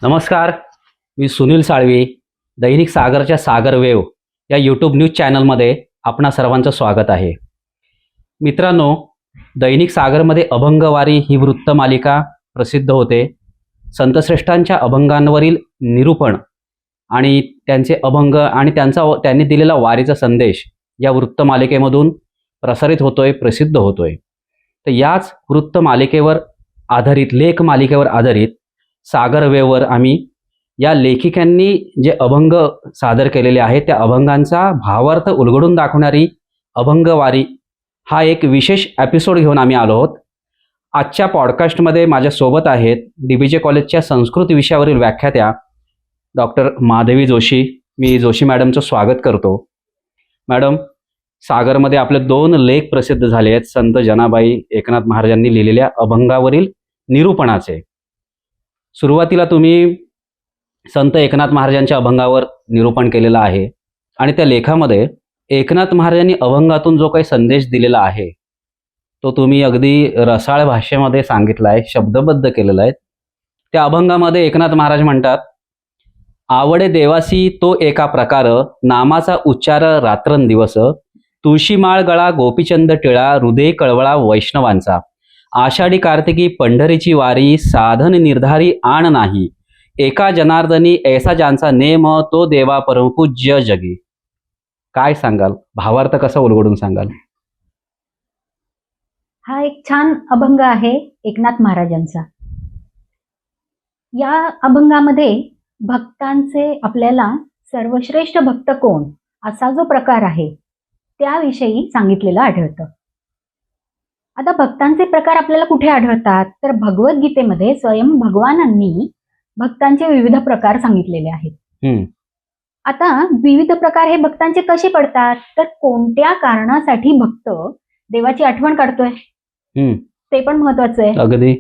नमस्कार. मी सुनील साळवी. दैनिक सागरच्या सागर वेव या YouTube news चॅनलमध्ये आपणा सर्वांचं स्वागत आहे. मित्रांनो, दैनिक सागरमध्ये अभंगवारी ही वृत्तमालिका प्रसिद्ध होते. संतश्रेष्ठांच्या अभंगांवरील निरूपण आणि त्यांचे अभंग आणि त्यांनी दिलेला वारीचा संदेश या वृत्तमालिकेमधून प्रसारित होतोय, प्रसिद्ध होतोय. तर याच वृत्तमालिकेवर आधारित लेखमालिकेवर आधारित सागर वेववर आम्ही या लेखिकांनी जे अभंग सादर केलेले आहेत त्या अभंगांचा भावार्थ उलगडून दाखवणारी अभंगवारी हा एक विशेष एपिसोड घेऊन आम्ही आलो आहोत. आजच्या पॉडकास्टमध्ये माझ्यासोबत आहेत DBJ कॉलेजच्या संस्कृत विषयावरील व्याख्यात्या डॉक्टर माधवी जोशी. मी जोशी मॅडमचं स्वागत करतो. मॅडम, सागरमध्ये आपले 2 लेख प्रसिद्ध झाले आहेत संत जनाबाई एकनाथ महाराजांनी लिहिलेल्या अभंगावरील निरूपणाचे. सुरुवातीला तुम्ही संत एकनाथ महाराजांच्या अभंगावर निरूपण केलेलं आहे आणि त्या लेखामध्ये एकनाथ महाराजांनी अभंगातून जो काही संदेश दिलेला आहे तो तुम्ही अगदी रसाळ भाषेमध्ये सांगितला आहे, शब्दबद्ध केलेला आहे. त्या अभंगामध्ये एकनाथ महाराज म्हणतात, आवडे देवासी तो एका प्रकार, नामाचा उच्चार रात्रंदिवस, तुळशीमाळ गळा गोपीचंद टिळा, हृदय कळवळा वैष्णवांचा, आषाढी कार्तिकी पंढरीची वारी, साधन निर्धारी आण नाही, एका जनार्दनी ऐसा ज्यांचा नेम, तो देवा परमपूज्य जगी. काय सांगाल? भावार्थ कसा उलगडून सांगाल? हा एक छान अभंग आहे एकनाथ महाराजांचा. या अभंगामध्ये भक्तांचे आपल्याला सर्वश्रेष्ठ भक्त कोण असा जो प्रकार आहे त्याविषयी सांगितलेलं आढळतं. आता भक्तांचे प्रकार आपल्याला कुठे आढळतात तर भगवद्गीतेमध्ये स्वयं भगवानांनी भक्तांचे विविध प्रकार सांगितलेले आहेत. आता विविध प्रकार हे भक्तांचे कसे पडतात तर कोणत्या कारणासाठी भक्त देवाची आठवण काढतोय ते पण महत्वाचं आहे. अगदी.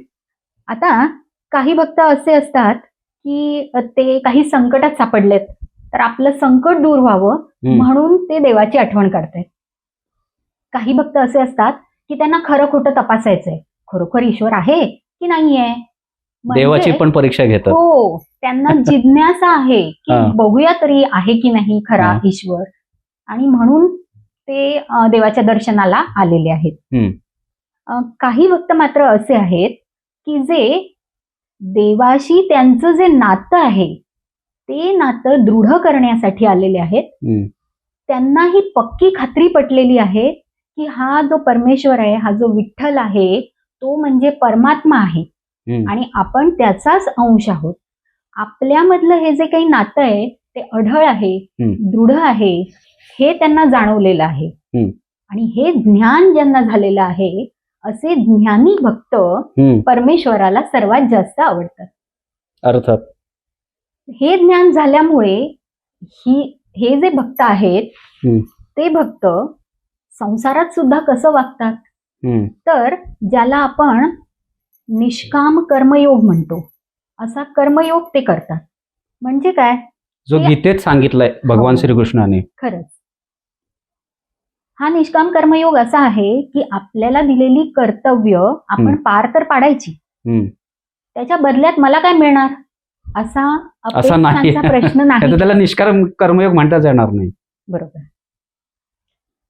आता काही भक्त असे असतात की ते काही संकटात सापडलेत तर आपलं संकट दूर व्हावं म्हणून ते देवाची आठवण काढतायत. काही भक्त असे असतात की त्यांना खरं खोटं तपासायचंय, खरोखर ईश्वर आहे की नाहीये, देवाची पण परीक्षा घेतात. हो, त्यांना जिज्ञासा आहे की बघूया तरी आहे की नाही खरा ईश्वर, आणि म्हणून ते देवाच्या दर्शनाला आलेले आहेत. काही भक्त मात्र असे आहेत की जे देवाशी त्यांचं जे नातं आहे ते नातं दृढ करण्यासाठी आलेले आहेत. त्यांना ही पक्की खात्री पटलेली आहे की हा जो परमेश्वर आहे, हा जो विठ्ठल आहे तो म्हणजे परमात्मा आहे आणि आपण त्याचाच अंश आहोत. आपल्यामधलं हे जे काही नातं आहे ते अढळ आहे, दृढ आहे, हे त्यांना जाणवलेलं आहे. आणि हे ज्ञान ज्यांना झालेलं आहे असे ज्ञानी भक्त परमेश्वराला सर्वात जास्त आवडतात. अर्थात हे ज्ञान झाल्यामुळे हे जे भक्त आहेत ते भक्त संसारात सुद्धा कसं वागतात तर ज्याला आपण निष्काम कर्मयोग म्हणतो असा कर्मयोग ते करतात. म्हणजे काय? जो गीतेत सांगितलंय भगवान श्रीकृष्णाने. खरंच हा निष्काम कर्मयोग असा आहे की आपल्याला दिलेली कर्तव्य आपण पार तर पाडायची, त्याच्या बदल्यात मला काय मिळणार असा नाही प्रश्न नाही. त्याला निष्काम कर्मयोग म्हणताच येणार नाही. बरोबर.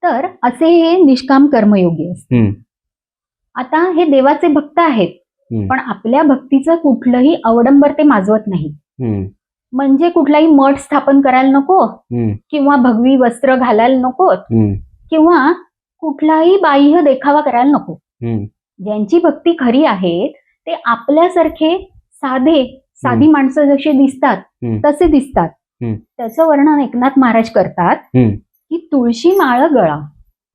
तर असे हे निष्काम कर्मयोगी असते. आता हे देवाचे भक्त आहेत पण आपल्या भक्तीचं कुठलंही अवडंबर ते माजवत नाही. म्हणजे कुठलाही मठ स्थापन करायला नको किंवा भगवी वस्त्र घालायला नको किंवा कुठलाही बाह्य देखावा करायला नको. ज्यांची भक्ती खरी आहे ते आपल्यासारखे साधी माणसं जशी दिसतात तसे दिसतात. त्याचं वर्णन एकनाथ महाराज करतात की तुळशी माळ गळा,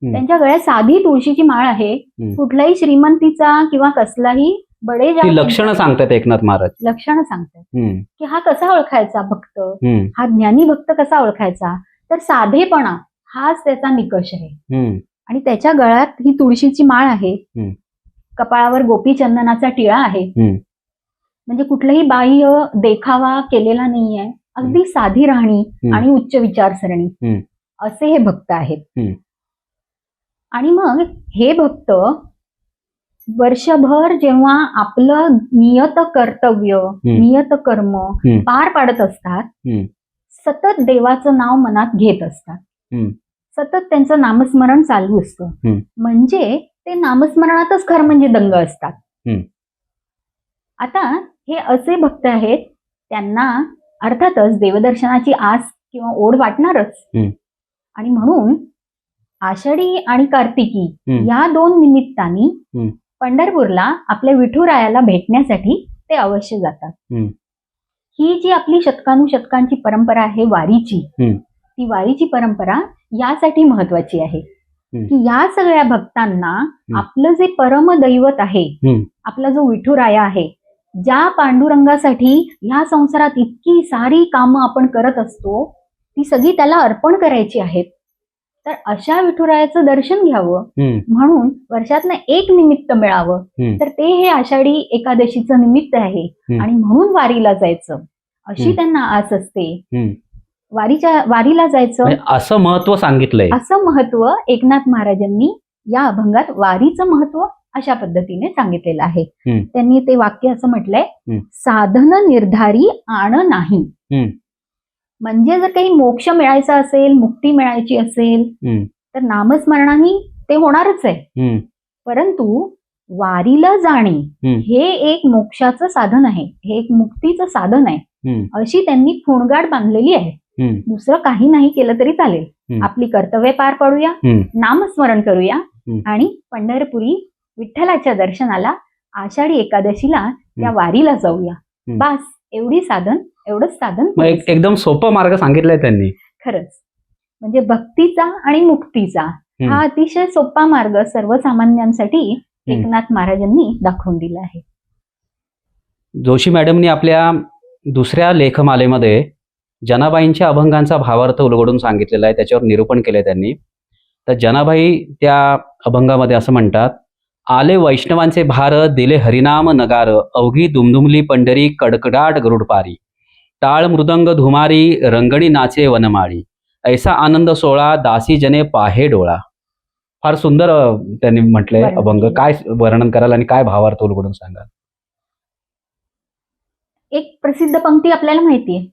त्यांच्या गळ्यात साधी तुळशीची माळ आहे. कुठलाही श्रीमंतीचा किंवा कसलाही लक्षणं सांगतात एकनाथ महाराज. लक्षणं सांगतात की हा कसा ओळखायचा भक्त, हा ज्ञानी भक्त कसा ओळखायचा तर साधेपणा हाच त्याचा निकष आहे. आणि त्याच्या गळ्यात ही तुळशीची माळ आहे, कपाळावर गोपी चंदनाचा टिळा आहे. म्हणजे कुठलाही बाह्य देखावा केलेला नाहीये, अगदी साधी राहणी आणि उच्च विचारसरणी असे हे भक्त आहेत. आणि मग हे भक्त वर्षभर जेव्हा आपलं नियत कर्तव्य नियत कर्म पार पाडत असतात, सतत देवाचं नाव मनात घेत असतात, सतत त्यांचं नामस्मरण चालू असतं, म्हणजे ते नामस्मरणातच खरं म्हणजे दंग असतात. आता हे असे भक्त आहेत, त्यांना अर्थातच देवदर्शनाची आस किंवा ओढ वाटणारच, आणि म्हणून आषाढी आणि कार्तिकी या 2 निमित्तांनी पंढरपूरला आपल्या विठुरायाला भेटण्यासाठी ते अवश्य जातात. ही जी आपली शतकानुशतकांची परंपरा आहे वारीची, ती वारीची परंपरा यासाठी महत्वाची आहे की या सगळ्या भक्तांना आपलं जे परमदैवत आहे, आपला जो विठुराया आहे, ज्या पांडुरंगासाठी ह्या संसारात इतकी सारी कामं आपण करत असतो, ती सगळी त्याला अर्पण करायची आहेत. तर अशा विठुरायाचं दर्शन घ्यावं म्हणून वर्षातनं एक निमित्त मिळावं, तर ते हे आषाढी एकादशीचं निमित्त आहे, आणि म्हणून वारीला जायचं अशी त्यांना आस असते. वारीला जायचं असं महत्व सांगितलंय. असं महत्व एकनाथ महाराजांनी या अभंगात वारीचं महत्व अशा पद्धतीने सांगितलेलं आहे. त्यांनी ते वाक्य असं म्हटलंय, साधन निर्धारी आण नाही. म्हणजे जर काही मोक्ष मिळायचा असेल, मुक्ती मिळायची असेल, तर नामस्मरणाने ते होणारच आहे, परंतु वारीला जाणे हे एक मोक्षाचं साधन आहे, हे एक मुक्तीचं साधन आहे, अशी त्यांनी खुणगाड बांधलेली आहे. दुसरं काही नाही केलं तरी चालेल, आपली कर्तव्य पार पाडूया, नामस्मरण करूया, आणि पंढरपुरी विठ्ठलाच्या दर्शनाला आषाढी एकादशीला त्या वारीला जाऊया. बस एवढंच साधन. एकदम सोपा मार्ग सांगितलाय त्यांनी. खरंच म्हणजे भक्तीचा आणि मुक्तीचा हा अतिशय सोपा मार्ग सर्वसामान्यांसाठी एकनाथ महाराजांनी दाखवून दिला आहे. जोशी मॅडमनी आपल्या दुसऱ्या लेखमालेमध्ये जनाबाईंच्या अभंगांचा भावार्थ उलगडून सांगितलेला आहे, त्याच्यावर निरूपण केलंय त्यांनी. तर जनाबाई त्या अभंगामध्ये असं म्हणतात, आले वैष्णवांचे भार, दिले हरिनाम नगार, अवघी दुमदुमली पंढरी, कडकडाट गरुडपारी, टाळ मृदंग धुमारी, रंगणी नाचे वनमाळी, ऐसा आनंद सोळा, दासी जने पाहे डोळा. फार सुंदर त्यांनी म्हटलंय अभंग. काय वर्णन कराल आणि काय भावार्थ उलगडून सांगाल? एक प्रसिद्ध पंक्ती आपल्याला माहितीये,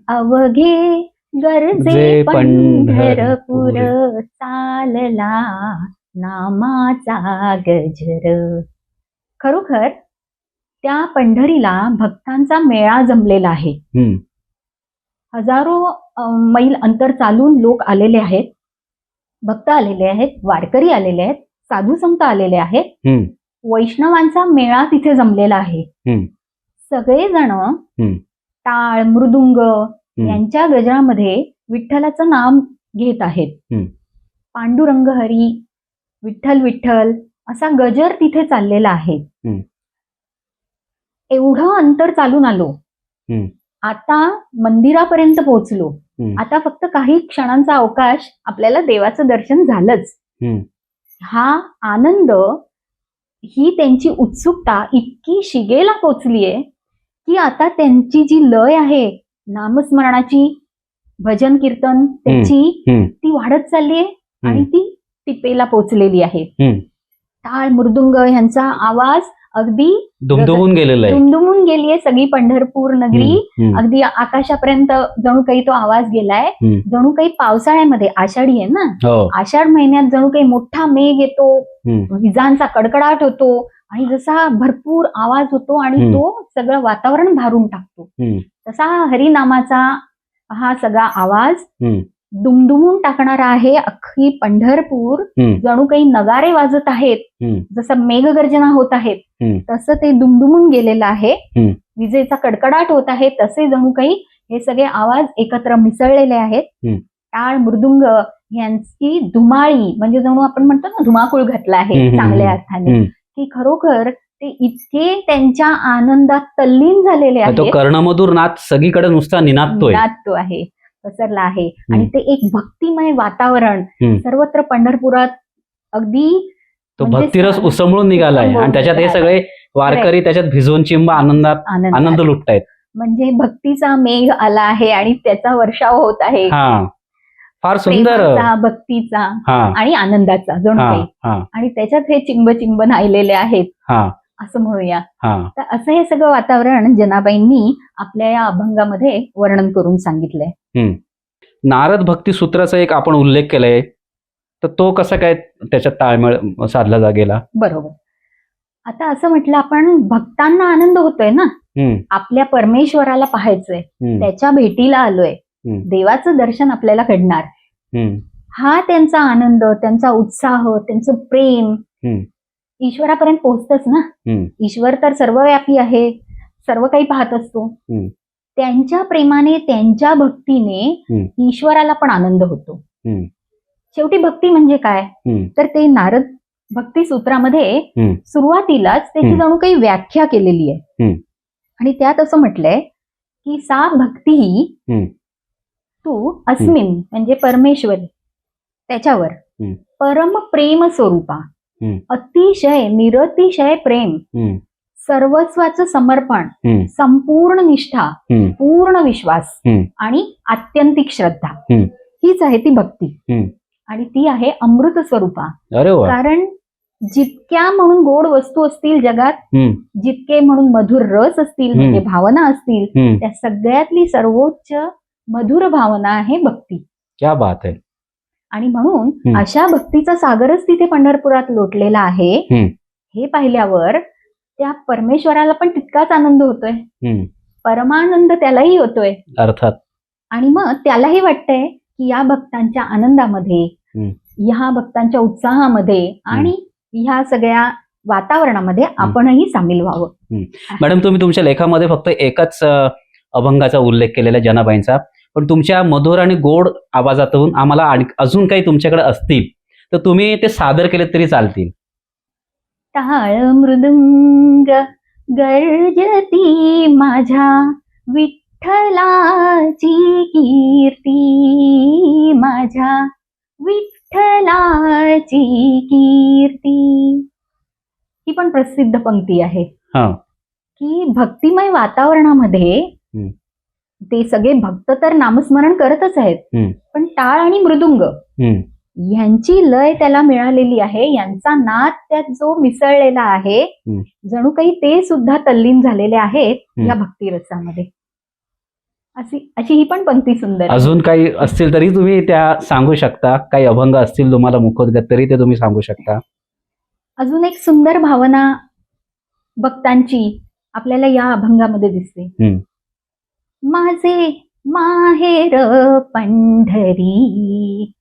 अवघे गरजे पंढरपूर, चालला नामाचा गजर. खरोखर त्या पंढरीला भक्तांचा मेळा जमलेला आहे. हजारो मैल अंतर चालून लोक आलेले आहेत, भक्त आलेले आहेत, वारकरी आलेले आहेत, साधू संत आलेले आहेत, वैष्णवांचा मेळा तिथे जमलेला आहे. सगळेजण टाळ मृदुंग यांच्या गजरामध्ये विठ्ठलाचं नाम घेत आहेत. पांडुरंग हरी, विठ्ठल विठ्ठल असा गजर तिथे चाललेला आहे. एवढं अंतर चालून आलो, आता मंदिरापर्यंत पोहोचलो, आता फक्त काही क्षणांचा अवकाश, आपल्याला देवाचं दर्शन झालंच. हा आनंद, ही त्यांची उत्सुकता इतकी शिगेला पोचलीये की आता त्यांची जी लय आहे नामस्मरणाची, भजन कीर्तन त्याची, ती वाढत चाललीये आणि ती टिपेला पोचलेली आहे. टाळ मृदुंग ह्यांचा आवाज अगदी दुमदुमून गेलीये सगळी पंढरपूर नगरी, अगदी आकाशापर्यंत जणू काही तो आवाज गेलाय. जणू काही पावसाळ्यामध्ये, आषाढी आहे ना, आषाढ महिन्यात जणू काही मोठा मेघ येतो, विजांचा कडकडाट होतो आणि जसा भरपूर आवाज होतो आणि तो सगळं वातावरण भारून टाकतो, तसा हरिनामाचा हा सगळा आवाज दुमदुमून टाकणारा आहे. अख्खी पंढरपूर जणू काही नगारे वाजत आहेत, जसं मेघगर्जना होत आहेत तसं ते दुमदुमून गेलेलं आहे. विजेचा कडकडाट होत आहे, तसे जणू काही हे सगळे आवाज एकत्र मिसळलेले आहेत. टाळ मृदुंग यांची धुमाळी, म्हणजे जणू आपण म्हणतो ना धुमाकूळ घातला आहे चांगल्या अर्थाने, की खरोखर ते इतके त्यांच्या आनंदात तल्लीन झालेले आहेत. तो कर्णमधुर नाद सगळीकडे नुसता निनादतो आहे, पसरला आहे. आणि ते एक भक्तिमय वातावरण सर्वत्र पंढरपुरात अगदी तो भक्तिरस उसमळून निघालाय आणि त्याच्यात हे सगळे वारकरी त्याच्यात भिजवून चिंब आनंद लुटतायत. म्हणजे भक्तीचा मेघ आला आहे आणि त्याचा वर्षाव होत आहे. फार सुंदर. प्रेमाचा, भक्तीचा हा आणि आनंदाचा जणू हा काही. हा आणि त्याच्यात हे चिंब चिंब न्हायलेले आहेत हा असं म्हणूया. हा तर असं हे सगळं वातावरण जनाबाईंनी आपल्या या अभंगामध्ये वर्णन करून सांगितलंय. नारद भक्ती सूत्राचा एक आपण उल्लेख केलाय, तर तो कसा काय त्याच्यात ताळमेळ साधला गेला? बरोबर. आता असं म्हटलं आपण, भक्तांना आनंद होतोय ना, आपल्या परमेश्वराला पाहायचंय, त्याच्या भेटीला आलोय, देवाचं दर्शन आपल्याला घडणार, हा त्यांचा आनंद, त्यांचा उत्साह, त्यांचं प्रेम ईश्वरापर्यंत पोहोचतच ना. ईश्वर तर सर्वव्यापी आहे, सर्व काही पाहत असतो. त्यांच्या प्रेमाने, त्यांच्या भक्तीने ईश्वराला पण आनंद होतो. शेवटी भक्ती म्हणजे काय, तर ते नारद भक्ती सूत्रामध्ये सुरुवातीलाच त्याची जणू काही व्याख्या केलेली आहे. आणि त्यात असं म्हटलंय की सा भक्ती ही तू अस्मिन म्हणजे परमेश्वर त्याच्यावर परम प्रेम स्वरूपा, अतिशय निरतिशय प्रेम, सर्वस्वाचं समर्पण, संपूर्ण निष्ठा, पूर्ण विश्वास आणि आत्यंतिक श्रद्धा, हीच आहे ती भक्ती. आणि ती आहे अमृत स्वरूपा. कारण जितक्या म्हणून गोड वस्तू असतील जगात, जितके म्हणून मधुर रस असतील म्हणजे भावना असतील, त्या सगळ्यातली सर्वोच्च मधुर भावना आहे भक्ती. क्या बात आहे. आणि म्हणून अशा भक्तीचा सागरच तिथे पंढरपुरात लोटलेला आहे. हे पाहिल्यावर त्या परमेश्वराला पण तितकाच आनंद होतोय, परमानंद त्यालाही होतोय अर्थात. आणि मग त्यालाही वाटतंय की या भक्तांच्या आनंदामध्ये, ह्या भक्तांच्या उत्साहामध्ये आणि ह्या सगळ्या वातावरणामध्ये आपणही सामील व्हावं. मॅडम, तुम्ही तुमच्या लेखामध्ये फक्त एकच अभंगाचा उल्लेख केलेला आहे, जनाबाईंचा, पण तुमच्या मधुर आणि गोड आवाजातून आम्हाला अजून काही तुमच्याकडे असतील तर तुम्ही ते सादर केले तरी चालतील. टाळ मृदुंग गर्जती माझ्या विठ्ठलाची कीर्ती, माझ्या विठ्ठलाची कीर्ती. ही पण प्रसिद्ध पंक्ती आहे की भक्तिमय वातावरणामध्ये ते सगळे भक्त तर नामस्मरण करतच आहेत, पण टाळ आणि मृदुंग यांची लय त्याला मिळालेली आहे, यांचा नाद त्यात जो मिसळलेला आहे, जणू काही ते सुद्धा तल्लीन झालेले आहेत या भक्तिरसामध्ये. अशी ही पण पंक्ती सुंदर. अजून काही असतील तरी तुम्ही त्या सांगू शकता, काही अभंग असतील तुम्हाला मुखोद्गत तरी ते तुम्ही सांगू शकता. अजून एक सुंदर भावना भक्तांची आपल्याला या अभंगामध्ये दिसते. माझे माहेर पंढरी,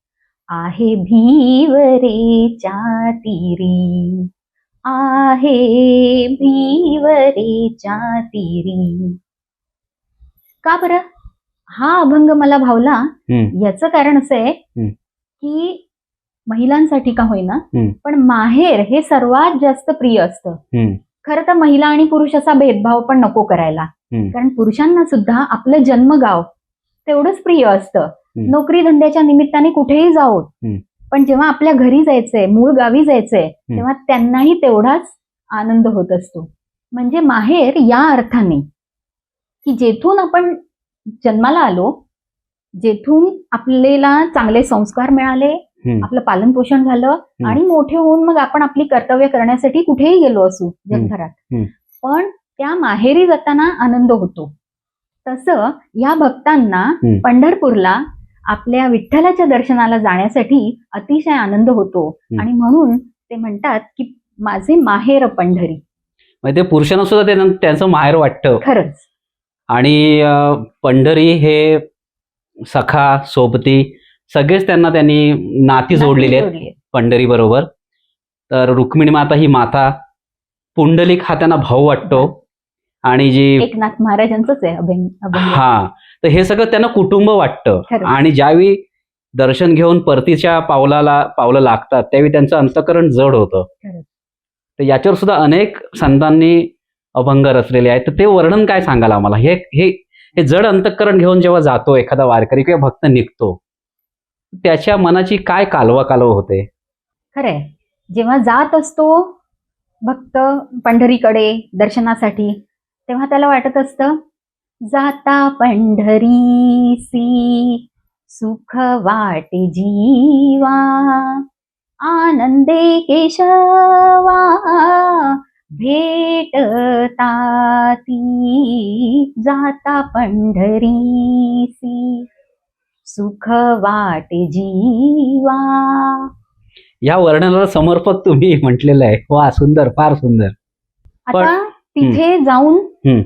आहे भीवरेच्या तीरी, आहे भीवरेच्या तीरी. का बरं हा अभंग मला भावला, याचं कारण असं आहे की महिलांसाठी का होईना पण माहेर हे सर्वात जास्त प्रिय असतं. खरं तर महिला आणि पुरुष असा भेदभाव पण नको करायला, कारण पुरुषांना सुद्धा आपलं जन्मगाव तेवढंच प्रिय असतं. नोकरी धंद्याच्या निमित्ताने कुठेही जावो, पण जेव्हा आपल्या घरी जायचंय, मूळ गावी जायचंय, तेव्हा त्यांनाही तेवढाच आनंद होत असतो. म्हणजे माहेर या अर्थाने की जेथून आपण जन्माला आलो, जेथून आपल्याला चांगले संस्कार मिळाले, आपलं पालन पोषण झालं आणि मोठे होऊन मग आपण आपली कर्तव्य करण्यासाठी कुठेही गेलो असू जगभरात, पण त्या माहेरी जाताना आनंद होतो. तसं या भक्तांना पंढरपूरला आपल्या विठ्ठलाच्या दर्शनाला जाण्यासाठी अतिशय आनंद होतो. आणि म्हणून ते म्हणतात की माझे माहेर पंढरी. म्हणजे ते पुरुषांना सुद्धा त्यांचं माहेर वाटतं खरंच. आणि पंढरी हे सखा सोबती सगळेच त्यांनी नाती जोडलेली आहेत पंढरी बरोबर. तर रुक्मिणी माता ही माता, पुंडलिक हा त्यांना भाऊ वाटतो, आणि जी एकनाथ महाराजांचंच आहे अभंग. हा, तर हे सगळं त्यांना कुटुंब वाटतं. आणि ज्यावेळी दर्शन घेऊन परतीच्या पावलं लागतात त्यावेळी त्यांचं अंतःकरण जड होतं. तर याच्यावर सुद्धा अनेक संतांनी अभंग रचलेले आहेत. तर ते वर्णन काय सांगाल आम्हाला? हे जड अंतःकरण घेऊन जेव्हा जातो एखादा वारकरी किंवा भक्त निघतो, त्याच्या मनाची काय कालवा होते? खरंय, जेव्हा जात असतो भक्त पंढरीकडे दर्शनासाठी, तेव्हा त्याला वाटत असतं जाता पंढरीसी सुख वाटे जीवा आनंदे केशवा भेटता ती जाता पंढरीसी सुख वाटे जीवा. या वर्णनाला समर्पक तुम्ही म्हटलेलं आहे. वा, सुंदर, फार सुंदर. आता तिथे जाऊन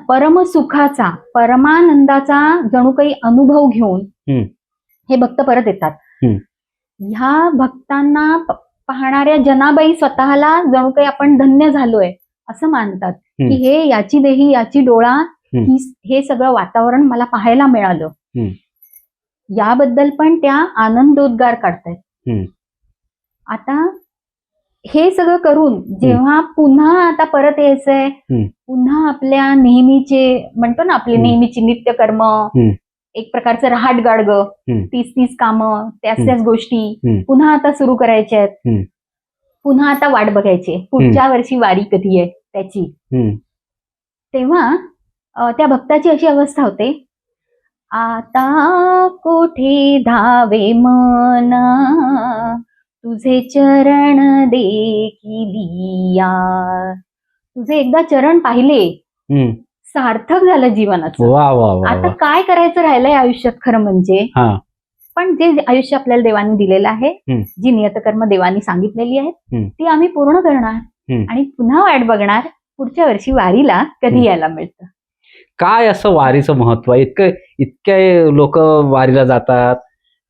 परमसुखाचा परमानंदाचा जणू काही अनुभव घेऊन हे भक्त परत येतात. ह्या भक्तांना पाहणाऱ्या जनाबाई स्वतःला जणू काही आपण धन्य झालोय असं मानतात की हे याची देही याची डोळा हे सगळं वातावरण मला पाहायला मिळालं. याबद्दल पण त्या आनंदोद्गार काढतायत. आता हे सगळं करून जेव्हा पुन्हा आता परत यायचंय, पुन्हा आपल्या नेहमीचे म्हणतो ना आपले नेहमीची नित्यकर्म, एक प्रकारचं रहाट गाडगं, 30 कामं, त्याच गोष्टी पुन्हा आता सुरू करायच्या आहेत. पुन्हा आता वाट बघायची पुढच्या वर्षी वारी कधी आहे त्याची. तेव्हा त्या भक्ताची अशी अवस्था होते, आता कोठे धावे मन तुझे चरण देखिलिया. तुझे एकदा चरण पाहिले सार्थक झालं जीवनाचं. आता काय करायचं राहिलंय आयुष्यात खरं म्हणजे. पण जे आयुष्य आपल्याला देवाने दिलेलं आहे, जी नियतकर्म देवानी सांगितलेली आहेत ती आम्ही पूर्ण करणार आणि पुन्हा वाट बघणार पुढच्या वर्षी वारीला कधी यायला मिळतं. काय असं वारीचं महत्व आहे? इतके लोक वारीला जातात,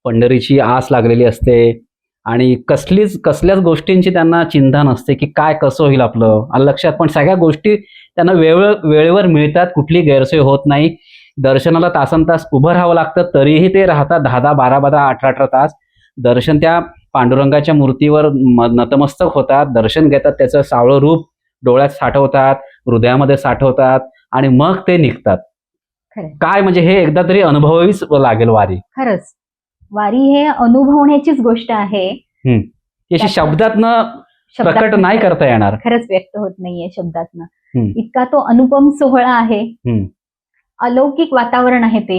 पंढरीची आस लागलेली असते आणि कसल्याच गोष्टींची त्यांना चिंता नसते की काय कसं होईल आपलं लक्षात. पण सगळ्या गोष्टी त्यांना वेळेवर मिळतात, कुठली गैरसोय होत नाही. दर्शनाला तासन तास उभं राहावं लागतं तरीही ते राहतात 10-10, 12-12, 18-18 तास. दर्शन त्या पांडुरंगाच्या मूर्तीवर नतमस्तक होतात, दर्शन घेतात, त्याचं सावळं रूप डोळ्यात साठवतात, हृदयामध्ये साठवतात आणि मग ते निघतात. काय म्हणजे हे एकदा तरी अनुभवावीच लागेल वारी. खरंच वारी हे अनुभवण्याचीच गोष्ट आहे. याची शब्दातनं प्रकट नाही करता येणार. खरंच व्यक्त होत नाहीये शब्दातनं. इतका तो अनुपम सोहळा आहे, अलौकिक वातावरण आहे ते.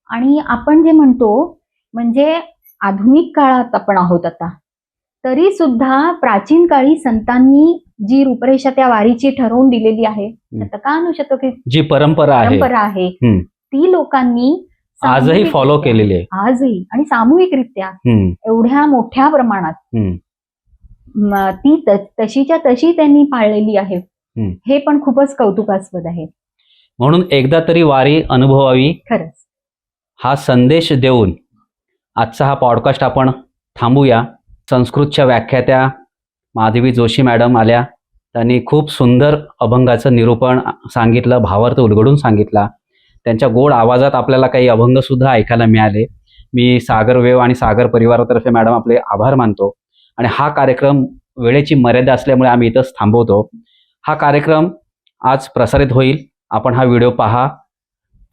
आणि आपण जे म्हणतो म्हणजे आधुनिक काळात आपण आहोत आता, तरी सुद्धा प्राचीन काळी संतांनी जी रूपरेषा त्या वारीची ठरवून दिलेली आहे, शतकानुशतके जी परंपरा आहे ती लोकांनी आजही फॉलो केलेली आहे. आजही आणि सामूहिकरित्या एवढ्या मोठ्या प्रमाणात ती तशीच्या तशी त्यांनी पाळलेली आहे. हे पण खूपच कौतुकास्पद आहे. म्हणून एकदा तरी वारी अनुभवावी खरंच हा संदेश देऊन आजचा हा पॉडकास्ट आपण थांबूया. संस्कृतच्या व्याख्यात्या माधवी जोशी मॅडम आल्या, त्यांनी खूप सुंदर अभंगाचं निरूपण सांगितलं, भावार्थ उलगडून सांगितला. त्यांच्या गोड आवाजात आपल्याला काही अभंगसुद्धा ऐकायला मिळाले. मी सागर वेव आणि सागर परिवारातर्फे मॅडम आपले आभार मानतो. आणि हा कार्यक्रम वेळेची मर्यादा असल्यामुळे आम्ही इथंच थांबवतो. हा कार्यक्रम आज प्रसारित होईल. आपण हा व्हिडिओ पहा,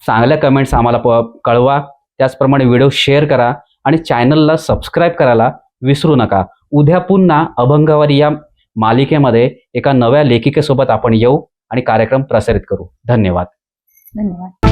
चांगल्या कमेंट्स आम्हाला कळवा. त्याचप्रमाणे व्हिडिओ शेअर करा आणि चॅनलला सबस्क्राईब करायला विसरू नका. उद्या पुन्हा अभंगवारी या मालिकेमध्ये एका नव्या लेखिकेसोबत आपण येऊ आणि कार्यक्रम प्रसारित करू. धन्यवाद. धन्यवाद.